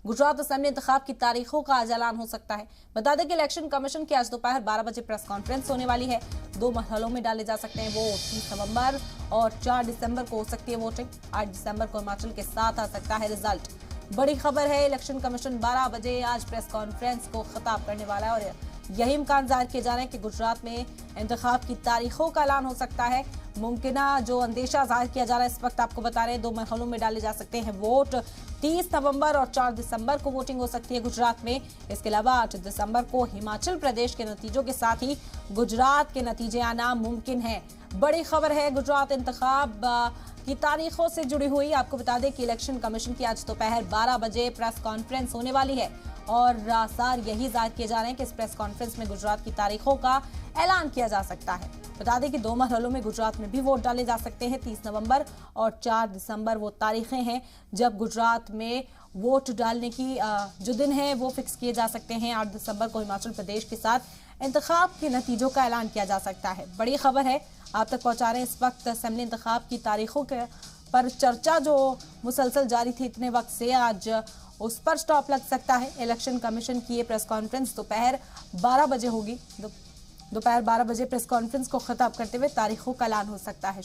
Gujarat assembly इंतखाब की तारीखों का आज ऐलान हो सकता है। बता दें कि इलेक्शन कमीशन की आज दोपहर 12 बजे प्रेस कॉन्फ्रेंस होने वाली है। 2 मरहलों में डाले जा सकते हैं वोट। 30 नवंबर और 4 दिसंबर को हो सकती है वोटिंग। 8 दिसंबर को हिमाचल के साथ आ सकता है रिजल्ट। बड़ी खबर है, इलेक्शन कमीशन 12 बजे आज प्रेस कॉन्फ्रेंस को खिताब करने वाला है और यही इम्कान जाहिर किए जा रहे हैं कि गुजरात में इंतखाब की तारीखों का ऐलान हो सकता है। मुमकिना जो अंदेशा जाहिर किया जा रहा है इस वक्त आपको बता रहे हैं, 2 मरहलों में डाले जा सकते हैं वोट। 30 नवंबर और 4 दिसंबर को वोटिंग हो सकती है गुजरात में। इसके अलावा 8 दिसंबर को हिमाचल प्रदेश के नतीजों के साथ ही गुजरात के नतीजे आना मुमकिन है। बड़ी खबर है गुजरात इंतखाब की तारीखों से जुड़ी हुई। आपको बता दें कि इलेक्शन कमीशन की आज दोपहर 12 बजे प्रेस कॉन्फ्रेंस होने वाली है और आसार यही जाहिर किए जा रहे हैं कि इस प्रेस कॉन्फ्रेंस में गुजरात की तारीखों का ऐलान किया जा सकता है। बता दें कि 2 मरहलों में गुजरात में भी वोट डाले जा सकते हैं। 30 नवंबर और 4 दिसंबर वो तारीखें हैं जब गुजरात में वोट डालने की जो दिन है वो फिक्स किए जा सकते हैं। 8 दिसंबर को हिमाचल प्रदेश के साथ इंतखाब के नतीजों का ऐलान किया जा सकता है। बड़ी खबर है, आप तक पहुंचा रहे हैं। इस वक्त असेंबली इंतखाब की तारीखों के पर चर्चा जो मुसलसल जारी थी इतने वक्त से, आज उस पर स्टॉप लग सकता है। इलेक्शन कमीशन की ये प्रेस कॉन्फ्रेंस दोपहर 12 बजे होगी। दोपहर 12 बजे प्रेस कॉन्फ्रेंस को खिताब करते हुए तारीखों का ऐलान हो सकता है।